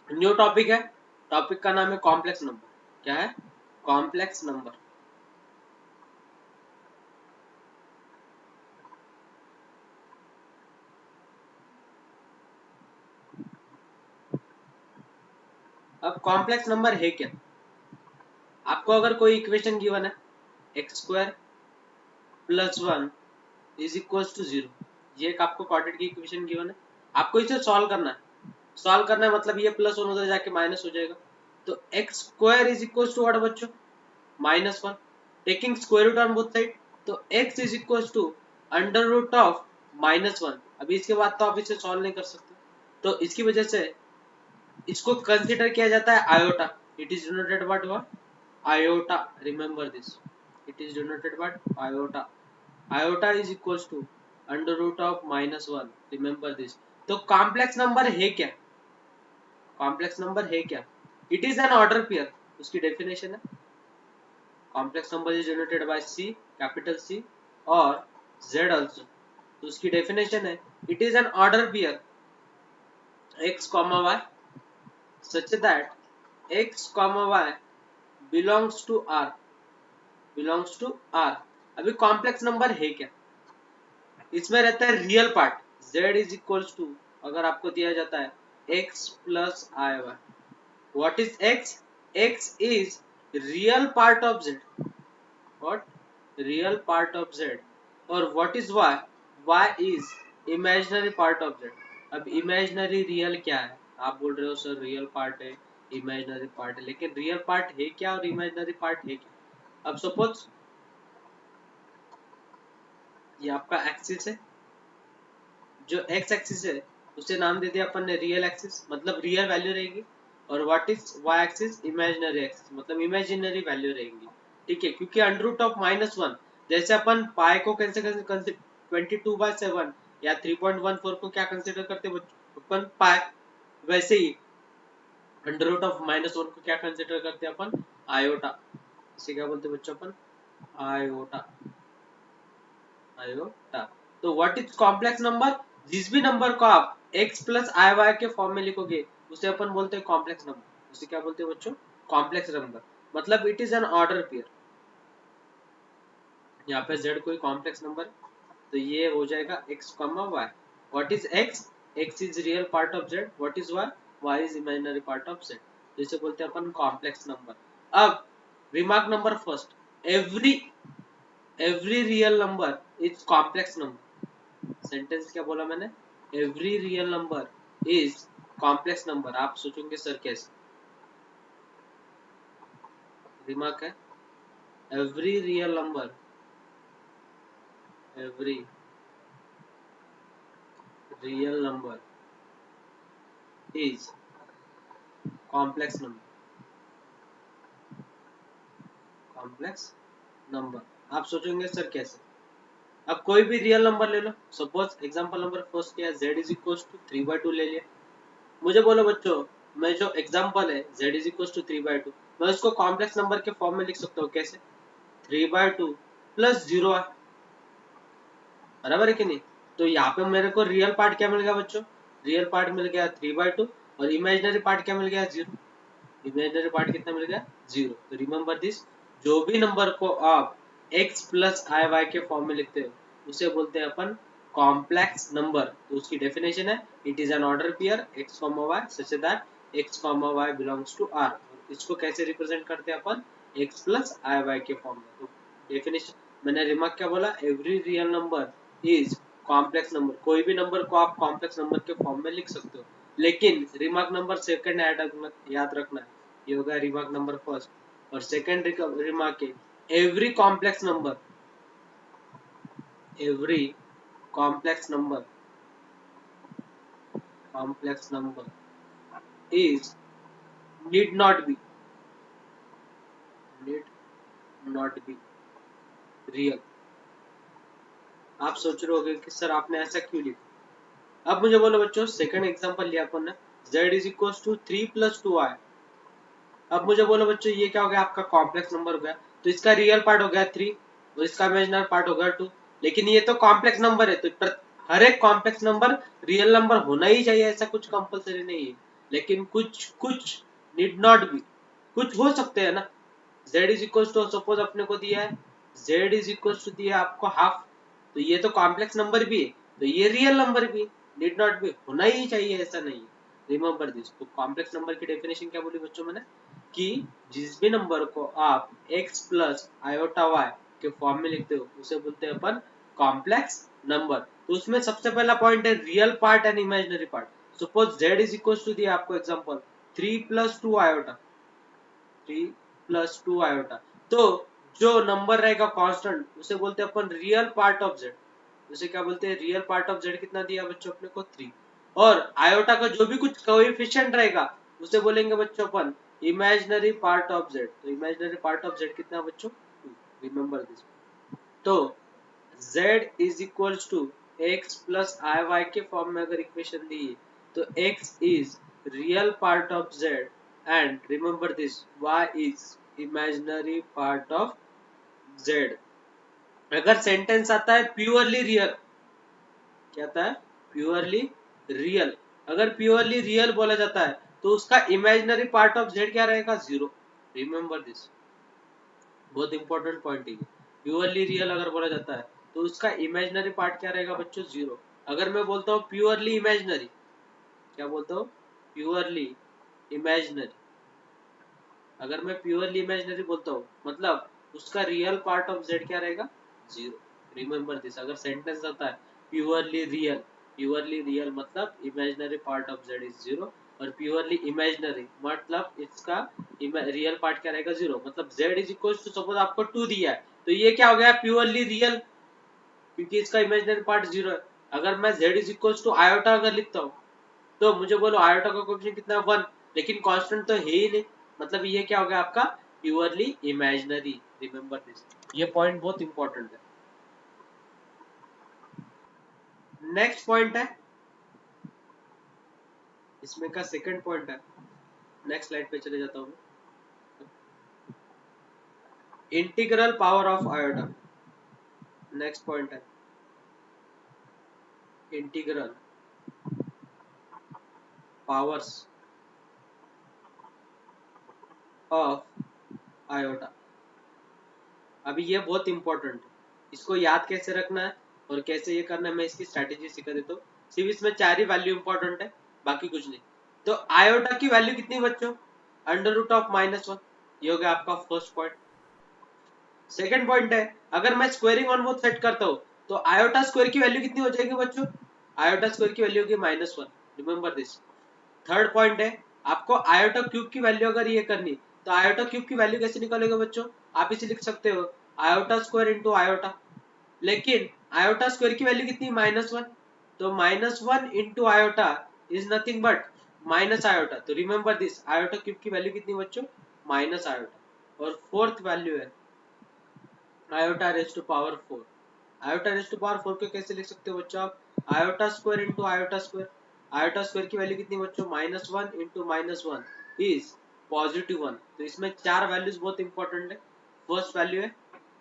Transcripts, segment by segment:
New topic है, topic का नाम है कॉम्प्लेक्स नंबर। क्या है? Complex number. अब कॉम्प्लेक्स नंबर है क्या? आपको अगर कोई इक्वेशन गिवन है x square plus one is equal to zero, ये एक आपको क्वाड्रेटिक की इक्वेशन गिवन है, आपको इसे सॉल्व करना है। सॉल्व करना है मतलब ये प्लस वन उधर जाके माइनस हो जाएगा, तो x square is equal to what बच्चों? Minus one, taking square root on both side, तो x is equal to under root of minus one. अभी इसके बाद तो आप इसे सॉल्व नहीं कर सकते, तो इसकी वजह से इसको कंसीडर किया जाता है iota. It is denoted what? Iota, remember this, it is denoted what? Iota. Iota is equal to under root of minus one, remember this. तो कॉम्प्लेक्स नंबर है क्या? कॉम्प्लेक्स नंबर है क्या? It is an order pair, उसकी definition है complex number is denoted by C, capital C और z also। तो उसकी डेफिनेशन है it is an order pair x comma y such that x comma y belongs to R, belongs to R। अभी complex number है क्या? इसमें रहता है real part z is equal to, अगर आपको दिया जाता है x plus i y, what is x? x is real part of z, what? Real part of z। और what is y? y is imaginary part of z। अब imaginary real क्या है? आप बोल रहे हो सर रियल पार्ट है, imaginary part है, लेकिन रियल पार्ट है क्या और इमेजिनरी पार्ट है क्या? अब सपोज ये आपका एक्सिस है, जो एक्स एक्सिस है उसे नाम दे दिया अपन ने रियल एक्सिस, मतलब रियल वैल्यू रहेगी, और what is y axis? Imaginary axis, मतलब इमेजिनरी वैल्यू रहेंगी। ठीक है, क्योंकि under root of minus one, जैसे अपन पाई को कैसे 22/7 या 3.14 को क्या कंसिडर करते हैं अपन? पाई। वैसे ही under root of minus one को क्या कंसिडर करते हैं अपन? आयोटा। इसे क्या बोलते हैं बच्चों? अपन आयोटा, आयोटा। तो व्हाट इज कॉम्प्लेक्स नंबर? जिस भी नंबर को आप x प्लस आई वाई के फॉर्म में लिखोगे उसे अपन बोलते हैं कॉम्प्लेक्स नंबर। उसे क्या बोलते हैं बच्चों? कॉम्प्लेक्स नंबर, मतलब it is an order pair. यहाँ पे z कोई कॉम्प्लेक्स नंबर, तो ये हो जाएगा x comma y। What is x? x is real part of z, what is y? y is imaginary part of z। तो इसे बोलते हैं अपन कॉम्प्लेक्स नंबर। अब remark number first, every every real number is complex number. Sentence क्या बोला मैंने? Every real number is complex number. आप सोचोगे सर कैसे? रिमार्क है every real number, every real number is complex number, complex number. आप सोचोगे सर कैसे? अब कोई भी रियल नंबर ले लो, सपोज एग्जांपल नंबर फर्स्ट क्या है, z इज इक्वल टू 3/2 ले लिया। मुझे बोलो बच्चों, मैं जो एग्जांपल है z इज इक्वल टू 3/2, मैं उसको कॉम्प्लेक्स नंबर के फॉर्म में लिख सकता हूँ कैसे? 3/2 प्लस जीरो, बराबर है कि नहीं? तो यहाँ पे मेरे को रियल पार्ट क्या मिल गया बच्चों? रियल पार्ट मिल गया 3/2, और इमेजिनरी पार्ट क्या मिल गया? जीरो। इमेजिनरी पार्ट कितना मिल गया? जीरो। तो रिमेंबर दिस, जो भी नंबर को आप x प्लस आई वाई के फॉर्म में लिखते हो उसे बोलते हैं अपन कॉम्प्लेक्स नंबर। तो उसकी डेफिनेशन है it is an order pair x comma y such that x comma y belongs to R। इसको कैसे रिप्रेजेंट करते हैं अपन? x प्लस आई वाई के फॉर्म में। तो डेफिनेशन, मैंने रिमार्क क्या बोला? Every real number is complex number. कोई भी नंबर को आप कॉम्प्लेक्स नंबर के फॉर्म में लिख सकते हो, लेकिन रिमार्क नंबर सेकंड याद रखना है, ये होगा रिमार्क नंबर फर्स्ट। और सेकंड रिमार्क है every complex number, every complex number, complex number is need not be, need not be real. आप सोच रहे होगे कि सर आपने ऐसा क्यों लिखा? अब मुझे बोलो बच्चों, सेकंड एग्जांपल लिया अपन ने, z is equal to 3 plus 2i। अब मुझे बोलो बच्चों, ये क्या हो गया? आपका कॉम्प्लेक्स नंबर हो गया, तो इसका रियल पार्ट हो गया 3 और इसका इमेजिनरी पार्ट हो गया 2। लेकिन ये तो कॉम्प्लेक्स नंबर है, तो हर एक कॉम्प्लेक्स नंबर रियल नंबर होना ही चाहिए, ऐसा कुछ कंपलसरी नहीं है। लेकिन कुछ कुछ नीड नॉट बी, कुछ हो सकते हैं ना। z is equal to suppose अपने को दिया है z इज इक्वल टू दिया आपको हाफ, तो ये तो कॉम्प्लेक्स नंबर भी है, तो ये रियल नंबर भी नीड नॉट बी, होना ही चाहिए ऐसा नहीं है। Remember this. तो कॉम्प्लेक्स नंबर की डेफिनेशन क्या बोली बच्चों मैंने, कि जिस भी नंबर को आप x प्लस आयोटा y के फॉर्म में लिखते हो उसे बोलते हैं अपन कॉम्प्लेक्स नंबर। तो उसमें सबसे पहला पॉइंट है real part and imaginary part. Suppose z is equal to दिया आपको example 3 plus 2 iota, 3 plus 2 iota, तो जो नंबर रहेगा कांस्टेंट उसे बोलते हैं अपन रियल पार्ट ऑफ z। उसे क्या बोलते हैं, रियल पार्ट ऑफ z कितना दिया बच्चों अपने को 3, और आयोटा का जो भी कुछ कोएफिशिएंट रहेगा उसे बोलेंगे बच्चों अपन इमेजिनरी पार्ट ऑफ z। तो इमेजिनरी पार्ट ऑफ z कितना बच्चों 2, रिमेंबर दिस। तो z is equal to x plus i y के फॉर्म में अगर इक्वेशन दी है तो x is real part of z and remember this y is imaginary part of z। अगर सेंटेंस आता है प्योरली रियल, क्या आता है प्योरली रियल, अगर प्योरली रियल बोला जाता है तो उसका इमेजिनरी पार्ट ऑफ z क्या रहेगा 0। रिमेंबर दिस, बहुत इंपॉर्टेंट पॉइंट है। प्योरली रियल अगर बोला जाता है तो उसका इमेजिनरी पार्ट क्या रहेगा बच्चों 0। अगर मैं बोलता हूँ प्योरली इमेजिनरी, क्या बोलता हूँ प्योरली इमेजिनरी, अगर मैं प्योरली इमेजिनरी बोलता हूँ मतलब उसका रियल पार्ट ऑफ z क्या रहेगा 0। Remember this. अगर सेंटेंस आता है प्योरली रियल, प्योरली रियल मतलब imaginary part of z is 0, और प्योरली इमेजिनरी मतलब इसका रियल पार्ट क्या रहेगा 0, मतलब z is equal to suppose आपको 2 दिया है तो ये क्या हो गया प्योरली रियल, क्योंकि इसका इमेजिनरी पार्ट 0 है। अगर मैं z is equal to iota अगर लिखता हूँ तो मुझे बोलो आयोटा का कोएफिशिएंट कितना है 1, लेकिन कांस्टेंट तो है ही नहीं, मतलब ये क्या हो गया आपका प्योरली इमेजिनरी। रिमेंबर दिस, ये पॉइंट बहुत इंपॉर्टेंट है। नेक्स्ट पॉइंट है इसमें का सेकंड पॉइंट है, नेक्स्ट स्लाइड पे चले जाता हूँ, integral power of iota. Next point है इंटीग्रल पावर्स ऑफ आयोटा। अभी ये बहुत इंपॉर्टेंट है, इसको याद कैसे रखना है और कैसे ये करना है मैं इसकी स्ट्रैटेजी सिखा देता हूँ। सिर्फ इसमें 4 ही वैल्यू इंपॉर्टेंट है, बाकी कुछ नहीं। तो आयोटा की वैल्यू कितनी बच्चों अंडर रूट ऑफ -1, ये हो गया आपका फर्स्ट पॉइंट। सेकंड पॉइंट है अगर मैं स्क्वायरिंग ऑन बोथ सेट करता हूँ तो आयोटा स्क्वायर की वैल्यू कितनी हो जाएगी बच्चों, आयोटा स्क्वायर की वैल्यू होगी -1। Remember this. थर्ड पॉइंट है आपको आयोटा क्यूब की वैल्यू अगर ये करनी तो आयोटा क्यूब की वैल्यू कैसे निकालेगा बच्चों, आप इसे लिख सकते हो आयोटा स्क्वायर इंटू आयोटा, लेकिन आयोटा स्क्वायर की वैल्यू कितनी -1, तो -1 into iota is nothing but minus iota. तो रिमेंबर दिस आयोटा क्यूब की वैल्यू कितनी बच्चों माइनस आयोटा। और फोर्थ वैल्यू है iota raise to power 4। Iota raise to power 4 को कैसे लिख सकते हो बच्चों आप iota square into iota square, iota square की वैल्यू कितनी बच्चों -1 इंटू -1 इज +1। तो इसमें 4 वैल्यूज बहुत इंपॉर्टेंट है। फर्स्ट वैल्यू है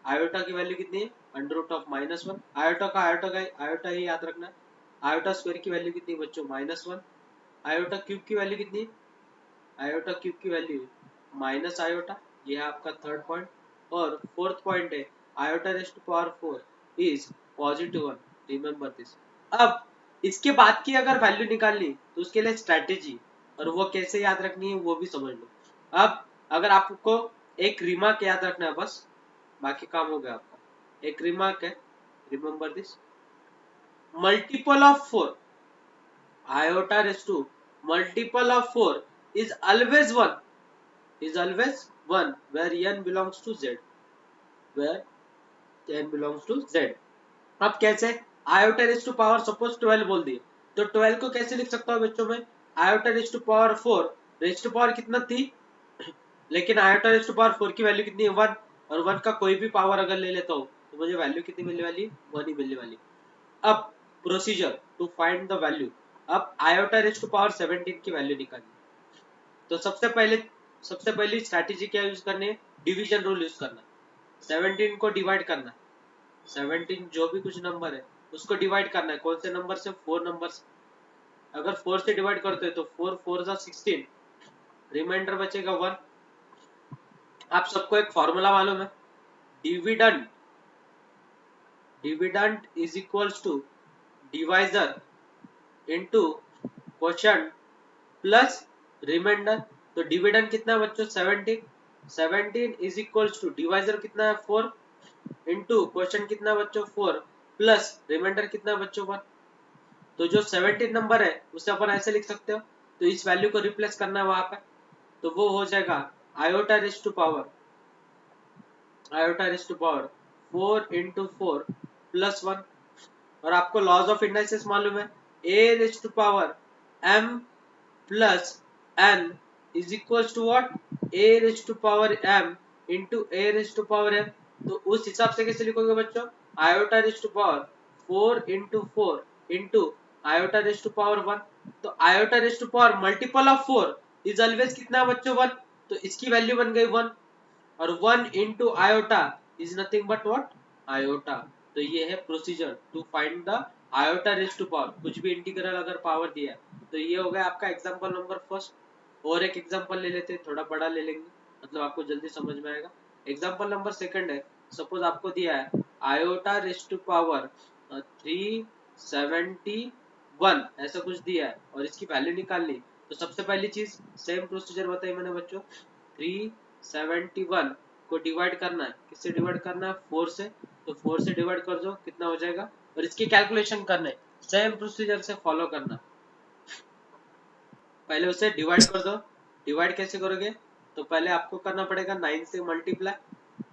आयोटा की वैल्यू कितनी है अंडर रूट ऑफ -1, आयोटा का आयोटा ही याद रखना। आयोटा स्क्वायर की वैल्यू कितनी बच्चों -1, आयोटा क्यूब की वैल्यू कितनी, आयोटा क्यूब की वैल्यू माइनस आयोटा, ये है आपका थर्ड पॉइंट। और फोर्थ पॉइंट है iota raise to power 4 is +1। Remember this. अब इसके बाद की अगर वैल्यू निकालनी तो उसके लिए स्ट्रैटेजी और वो कैसे याद रखनी है वो भी समझ लो। अब अगर आपको एक रिमार्क याद रखना है बस, बाकी काम हो गया आपका। एक रिमार्क है, remember this, multiple of 4, iota raised to multiple of 4 is always 1, is always 1 where n belongs to z, where n belongs to z। अब कैसे iota raised to power suppose 12 बोल दिए तो 12 को कैसे लिख सकता हूँ बच्चों में iota raised to power 4, raised to power कितना थी लेकिन iota raised to power 4 की वैल्यू कितनी है 1, और 1 का कोई भी पावर अगर ले लेता हूँ तो मुझे वैल्यू कितनी मिलने वाली 1 ही मिलने वाली। अब procedure to find the value, अब आयोटा रेज टू पावर 17 की वैल्यू निकालनी। तो सबसे पहली स्ट्रैटेजी क्या यूज करनी है, डिवीजन रूल यूज करना। 17 को डिवाइड करना, 17 जो भी कुछ नंबर है उसको डिवाइड करना है कौन से नंबर से 4 नंबर से। अगर 4 से डिवाइड करते हो तो 4 4 जा 16, रिमाइंडर बचेगा 1। आप सबको एक फॉर्मूला मालूम है, dividend dividend is equals to divisor into quotient plus remainder. तो डिविडेंड कितना बच्चों 17, 17 इज इक्वल्स टू डिवाइजर कितना है 4 इनटू क्वोशंट कितना बच्चों 4 प्लस रिमाइंडर कितना बच्चों 1। तो जो 17 नंबर है उसे अपन ऐसे लिख सकते हो, तो इस वैल्यू को रिप्लेस करना है वहां पे, तो वो हो जाएगा iota raise to power 4 into 4 plus 1। और आपको लॉज ऑफ इंडाइसिस मालूम है, a raise to power m plus n is equal to what, a raise to power m into a raise to power m। तो उस हिसाब से कैसे लिखोगे बच्चों, iota raise to power 4 into 4 into iota raise to power 1। तो iota raise to power multiple of 4 is always कितना बच्चों 1, तो इसकी वैल्यू बन गई 1। और 1 into iota is nothing but what, iota. तो ये है procedure to find the iota raise to power. कुछ भी इंटीग्रल अगर पावर दिया तो ये हो गया आपका एग्जांपल नंबर फर्स्ट। और एक एग्जांपल ले लेते हैं, थोड़ा बड़ा ले लेंगे, मतलब आपको जल्दी समझ में आएगा। एग्जांपल नंबर सेकंड है, सपोज आपको दिया है आयोटा रेज टू पावर 371 ऐसा कुछ दिया है और इसकी वैल्यू निकालनी। तो सबसे पहली चीज सेम प्रोसीजर बताई मैंने बच्चों, 371 को डिवाइड करना है, किससे डिवाइड करना है 4 से, तो 4 से डिवाइड कर दो कितना हो जाएगा, और इसकी कैलकुलेशन करना है, सेम प्रोसीजर से फॉलो करना। पहले उसे डिवाइड कर दो। डिवाइड कैसे करोगे, तो पहले आपको करना पड़ेगा 9 से मल्टीप्लाई,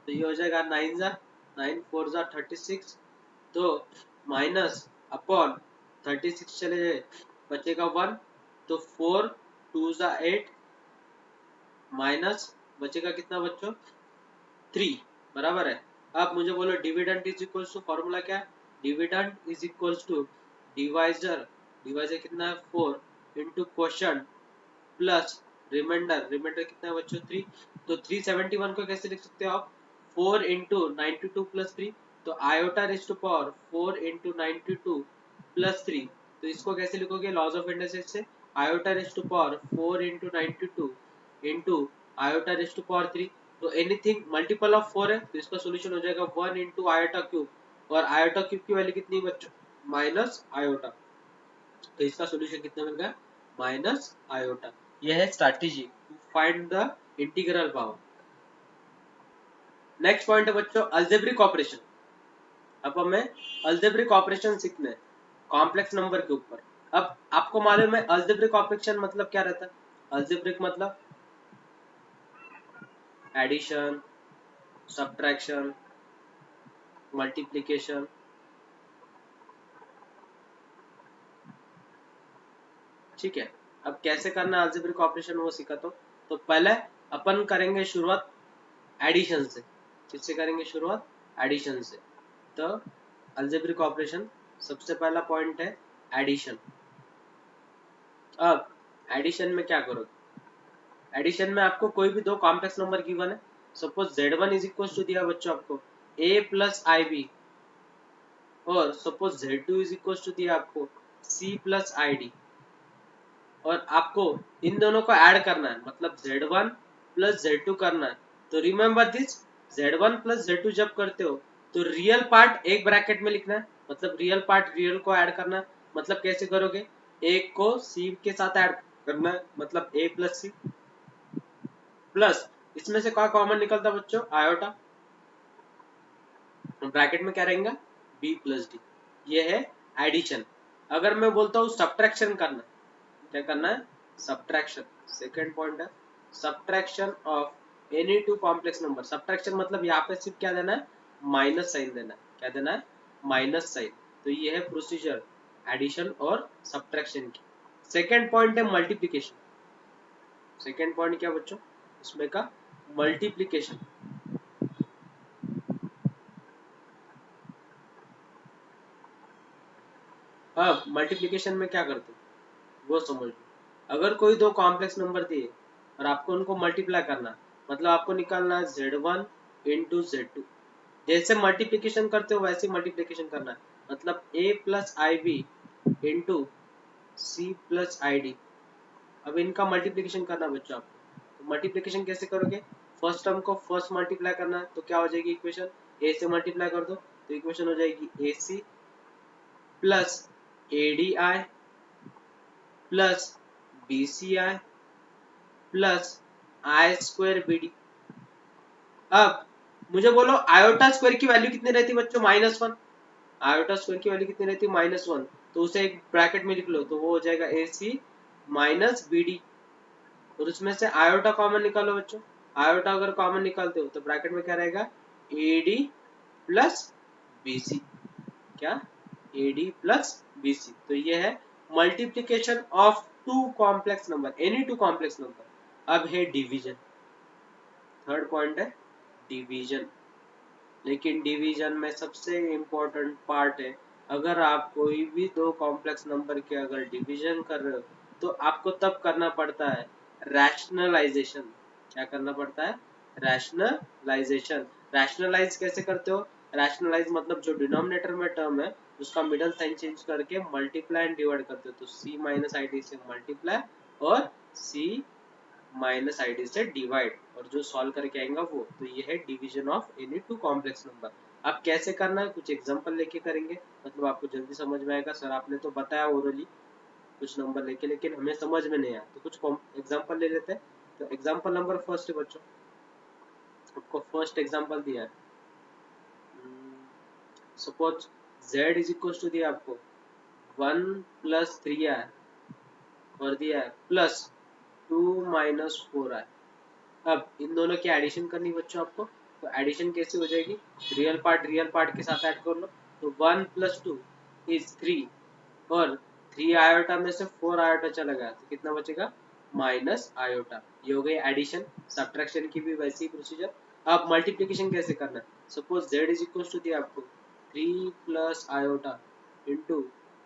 तो ये हो जाएगा 9 जा 9 4 जा 36, तो माइनस अपॉन 36 चले जाए बचेगा 1, तो 4 2 जा 8 माइनस बचेगा कितना बच्चों 3, बराबर है। अब मुझे बोलो dividend is equals to, formula क्या है, dividend is equals to divisor, divisor कितना है 4 into quotient plus remainder, remainder कितना है बच्चों 3। तो 371 को कैसे लिख सकते हो आप, 4 इंटू 92 प्लस 3, तो iota raise to power 4 into 92 plus 3। तो इसको कैसे लिखोगे, लॉज ऑफ इंडाइसिस से, iota raise to power 4 into 92 into iota raise to power 3। तो एनीथिंग मल्टीपल ऑफ 4 है, तो इसका सोल्यूशन हो जाएगा 1 इंटू आयोटा क्यूब, और आयोटा क्यूब की वैल्यू कितनी बच्चों माइनस आयोटा, तो इसका सोल्यूशन कितना मिल गया माइनस आयोटा। यह है strategy to find the integral power. Next point है बच्चों अलजेब्रिक ऑपरेशन। अब हमें अलजेब्रिक ऑपरेशन सीखना है कॉम्प्लेक्स नंबर के ऊपर। अब आपको मालूम है अलजेब्रिक ऑपरेशन मतलब क्या रहता है, अलजेब्रिक मतलब एडिशन, सब्ट्रैक्शन, मल्टीप्लिकेशन। ठीक है, अब कैसे करना है अलजेब्रिक ऑपरेशन वो सीखा। तो पहले अपन करेंगे शुरुआत एडिशन से। किससे करेंगे शुरुआत, एडिशन से। तो अलजेब्रिक ऑपरेशन सबसे पहला पॉइंट है एडिशन। अब एडिशन में क्या करोगे, एडिशन में आपको कोई भी दो कॉम्प्लेक्स नंबर गिवन है, suppose z1 is equal to दिया बच्चों आपको a प्लस ib, और suppose z2 is equal to दिया आपको c प्लस id, और आपको इन दोनों को ऐड करना है, मतलब z1 प्लस z2 करना है। तो remember this, z1 plus z2 जब करते हो तो रियल पार्ट एक ब्रैकेट में लिखना है, मतलब रियल पार्ट रियल को ऐड करना है। मतलब कैसे करोगे, एक को c के साथ ऐड करना है, मतलब a प्लस सी, प्लस इसमें से क्या कॉमन निकलता बच्चों आयोटा, ब्रैकेट में क्या रहेगा b प्लस डी। ये है एडिशन। अगर मैं बोलता हूँ सब्ट्रैक्शन करना, क्या करना है, सब्ट्रैक्शन। सेकंड पॉइंट है subtraction of any two complex number. Subtraction मतलब यहाँ पे सिर्फ क्या देना है, माइनस साइन देना है। क्या देना है, माइनस साइन। तो ये है प्रोसीजर एडिशन और सब्ट्रैक्शन की। सेकंड पॉइंट है मल्टीप्लिकेशन। सेकंड पॉइंट क्या बच्चों, उसमें का मल्टीप्लिकेशन। अब मल्टीप्लिकेशन में क्या करते हैं वो समझ लो। अगर कोई दो कॉम्प्लेक्स नंबर दिए और आपको उनको मल्टीप्लाई करना, मतलब आपको निकालना है z1 इंटू z2। जैसे मल्टीप्लिकेशन करते हो वैसे मल्टीप्लिकेशन करना है, मतलब a plus i b into c plus i d. अब इनका मल्टीप्लिकेशन करना बच्चों आपको, तो मल्टीप्लिकेशन कैसे करोगे, फर्स्ट टर्म को फर्स्ट मल्टीप्लाई करना है, तो क्या हो जाएगी इक्वेशन, ए से मल्टीप्लाई कर दो तो इक्वेशन हो जाएगी a c plus a d i plus b c i plus i square b d. अब मुझे बोलो आयोटा स्क्वायर की वैल्यू कितनी रहती है बच्चों, -1। आयोटा स्क्वायर की वैल्यू कितनी रहती है, -1, तो उसे एक ब्रैकेट में लिख लो, तो वो हो जाएगा ए सी माइनस बी डी, और उसमें से आयोटा कॉमन निकालो बच्चों। आयोटा अगर कॉमन निकालते हो तो ब्रैकेट में क्या रहेगा, a d plus b c, क्या, a d plus b c. तो ये है multiplication of two complex number, any two complex number. अब है डिवीजन, थर्ड पॉइंट है डिवीजन। लेकिन डिवीजन में सबसे इम्पोर्टेंट पार्ट है, अगर आप कोई भी दो कॉम्प्लेक्स नंबर के अगर डिवीजन कर रहे हो तो आपको तब करना पड़ता है रैशनलाइजेशन। क्या करना पड़ता है, रैशनलाइजेशन। रैशनलाइज कैसे करते हो, रैशनलाइज मतलब जो डिनोमिनेटर में टर्म है उसका मिडल साइन चेंज करके मल्टीप्लाई एंड डिवाइड करते हो, तो सी माइनस आई डी से मल्टीप्लाई और सी माइनस आईडी से डिवाइड, और जो सॉल्व करके आएगा वो, तो ये है division of any two complex number. अब कैसे करना है, कुछ एग्जांपल लेके करेंगे, मतलब आपको जल्दी समझ में आएगा। सर आपने तो बताया ओरली कुछ नंबर लेके, लेकिन हमें समझ में नहीं आया, तो कुछ एग्जांपल ले लेते हैं। तो एग्जांपल नंबर फर्स्ट है बच्चों, आपको फर्स्ट एग्जांपल दिया है, suppose z is equal to दिया आपको 1 प्लस 3i और दिया है प्लस 2 माइनस 4i। अब इन दोनों की एडिशन करनी बच्चों आपको, तो एडिशन कैसे हो जाएगी, रियल पार्ट के साथ ऐड कर लो, तो 1 प्लस 2 इज 3, और 3 आयोटा में से 4 आयोटा चला गया तो कितना बचेगा, माइनस आयोटा। ये हो गई एडिशन। सब्ट्रैक्शन की भी वैसी ही प्रोसीजर। अब मल्टीप्लिकेशन कैसे करना है, suppose z is equal to दिया आपको 3 plus iota into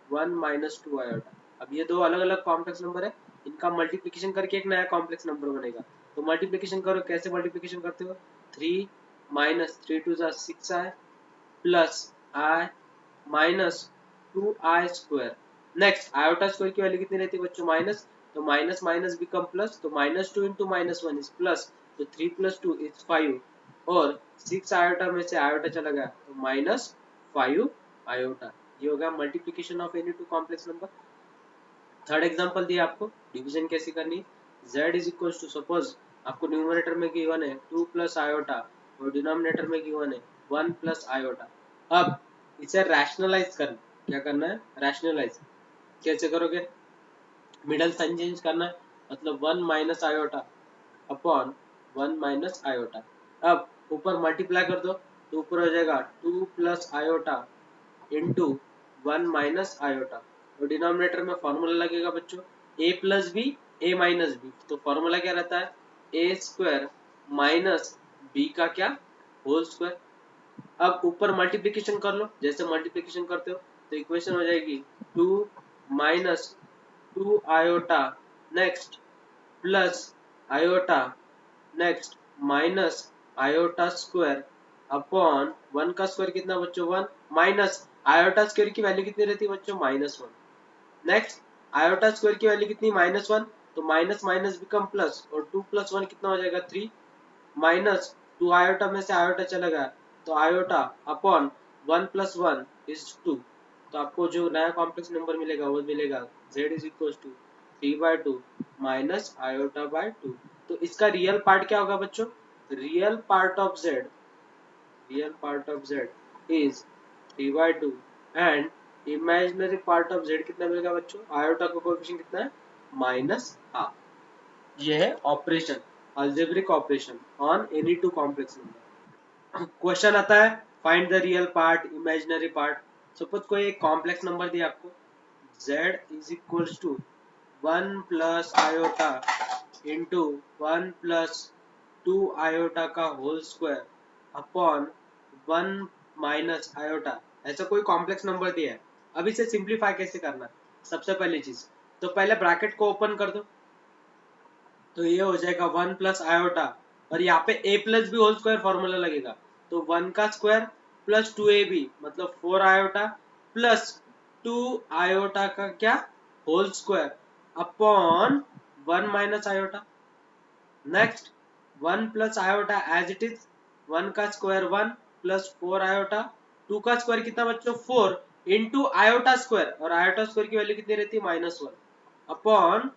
1 minus 2 iota. अब ये दो अलग अलग कॉम्प्लेक्स नंबर है, इनका मल्टीप्लिकेशन करके एक नया कॉम्प्लेक्स नंबर बनेगा। तो मल्टीप्लिकेशन करो, कैसे मल्टीप्लिकेशन करते हो, 3 minus 3 two 6 i plus i minus 2 i square. Next iota square की वैल्यू कितनी रहती है बच्चों, माइनस, तो माइनस माइनस बिकम प्लस, तो -2 इंटू -1 इज प्लस, तो 3 प्लस 2 इज 5, और 6 आयोटा में से आयोटा चला गया तो -5 आयोटा। ये होगा multiplication of any two complex number. Third example दिया आपको, डिवीजन कैसे करनी, z is equal to, suppose आपको न्यूमरेटर में गिवन है 2 प्लस आयोटा और डिनोमिनेटर में गिवन है 1 प्लस आयोटा। अब इसे रैशनलाइज करना, क्या करना है, रैशनलाइज। कैसे करोगे, मिडल साइन चेंज करना है, मतलब 1 minus iota upon 1 minus iota. अब ऊपर मल्टीप्लाई कर दो तो ऊपर हो जाएगा 2 plus iota into 1 minus iota, और डिनोमिनेटर में फॉर्मूला लगेगा बच्चों a plus b a minus b, तो फॉर्मूला क्या रहता है, ए स्क्वायर माइनस बी का क्या, होल स्क्वायर। अब ऊपर मल्टीप्लिकेशन कर लो, जैसे मल्टीप्लिकेशन करते हो तो इक्वेशन हो जाएगी 2 minus 2 iota next plus iota next minus iota square upon 1 का स्क्वायर कितना बच्चों 1, माइनस आयोटा स्क्वायर की वैल्यू कितनी रहती है बच्चों, -1। नेक्स्ट आयोटा स्क्वायर की वैल्यू कितनी, -1, तो माइनस माइनस बिकम प्लस, और 2 प्लस 1 कितना हो जाएगा 3, माइनस 2 आयोटा में से आयोटा चला गया तो आयोटा अपॉन 1 प्लस 1 इज 2। तो आपको जो नया कॉम्प्लेक्स नंबर मिलेगा वो मिलेगा z is equal to 3/2 minus iota by 2। तो इसका रियल पार्ट क्या होगा बच्चों, real part of z is 3/2 and imaginary part of z कितना मिलेगा बच्चों, आयोटा का कोएफिशिएंट कितना है, -1/2। ये है operation, algebraic operation on any two complex number. Question आता है find the real part imaginary part. Suppose कोई एक कॉम्प्लेक्स नंबर दिया आपको, z is equal to 1 plus iota into 1 plus 2 iota का whole square upon 1 minus iota, ऐसा कोई complex number दिया है। अब इसे सिंप्लीफाई कैसे करना है, सबसे पहली चीज तो पहले ब्रैकेट को ओपन कर दो, तो ये हो जाएगा 1 प्लस आयोटा, और यहाँ पे a plus b whole square formula लगेगा, तो 1 का स्क्वायर प्लस 2ab मतलब 4 आयोटा प्लस 2 आयोटा का क्या whole square upon 1 minus iota. Next 1 plus iota as it is, 1 का स्क्वायर 1 प्लस 4 आयोटा, 2 का स्क्वायर कितना बच्चों 4 इंटू आयोटा स्क्वायर, और आयोटा स्क्वायर की वैल्यू कितनी रहती है -1 अपॉन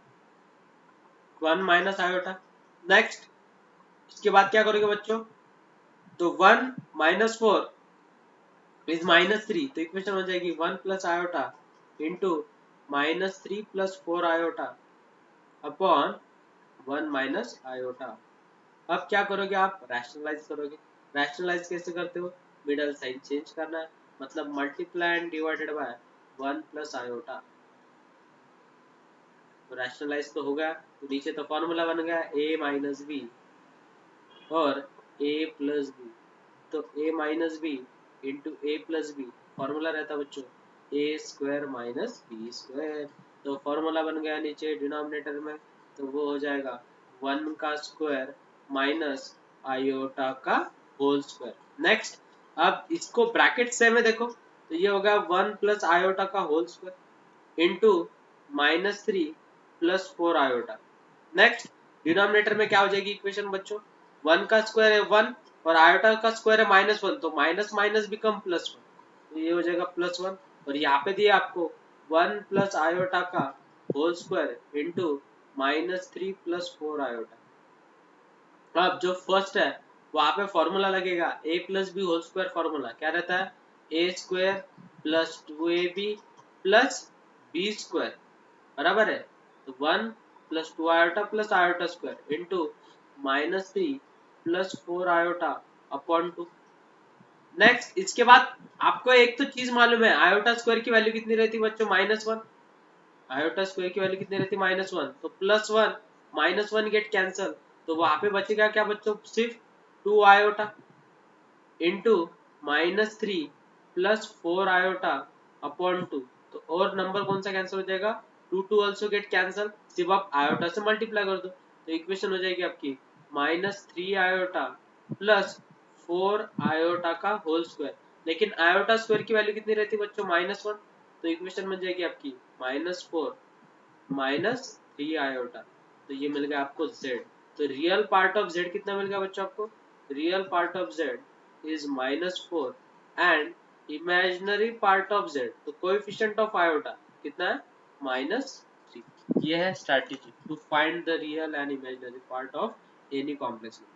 1 माइनस आयोटा। नेक्स्ट इसके बाद क्या करोगे बच्चों, तो 1 माइनस 4 इज -3, तो इक्वेशन हो जाएगी 1 plus iota into -3 plus 4 iota upon 1 minus iota. अब क्या करोगे आप, रैशनलाइज करोगे। रैशनलाइज कैसे करते हो, मिडल साइन चेंज करना है, मतलब multiply and divided by 1 plus iota. तो रैशनलाइज तो होगा, तो नीचे तो फॉर्मूला बन गया a माइनस बी और a प्लस बी, तो a minus b into a plus b, formula रहता बच्चों a square minus b square. तो फॉर्मूला बन गया नीचे डिनोमिनेटर में, तो वो हो जाएगा 1 का स्क्वायर माइनस आयोटा का होल स्क्वायर। नेक्स्ट अब इसको ब्रैकेट से में देखो, तो ये होगा 1 प्लस आयोटा का whole square into -3 plus 4 iota. Next denominator में क्या हो जाएगी इक्वेशन बच्चों, 1 का स्क्वायर है 1 और आयोटा का स्क्वायर है -1, तो माइनस माइनस बिकम +1, तो ये हो जाएगा +1। और यहाँ पे दिया आपको 1 प्लस आयोटा का whole square into -3 plus 4 iota. अब जो फर्स्ट है वहां पे फॉर्मूला लगेगा a plus b whole square, formula क्या रहता है ए स्क्वायर प्लस 2ab प्लस बी स्क्वायर बराबर है, तो 1 plus 2 iota plus iota square into -3 plus 4 iota upon 2। Next इसके बाद आपको एक तो चीज मालूम है, आयोटा स्क्वायर की वैल्यू कितनी रहती है बच्चों -1, आयोटा स्क्वायर की वैल्यू कितनी रहती है -1, तो +1 -1 गेट कैंसल, तो वहां पे बचेगा क्या बच्चों, सिर्फ 2 iota into -3 plus 4 iota upon 2, तो और नंबर कौन सा कैंसिल हो जाएगा, 2 ऑल्सो गेट कैंसल, सिर्फ आप आयोटा से मल्टीप्लाई कर दो, तो इक्वेशन हो जाएगी आपकी -3 आयोटा प्लस 4 आयोटा का होल स्क्वायर। लेकिन आयोटा स्क्वायर की वैल्यू कितनी रहती है बच्चों -1, तो इक्वेशन बन जाएगी आपकी -4 -3 आयोटा, तो ये मिल गया आपको z। तो रियल पार्ट ऑफ z कितना मिल गया बच्चों आपको, real part of z is -4 and imaginary part of z, तो कोएफिशिएंट ऑफ आयोटा कितना है -3। ये है strategy to find the real and imaginary part of any complex number.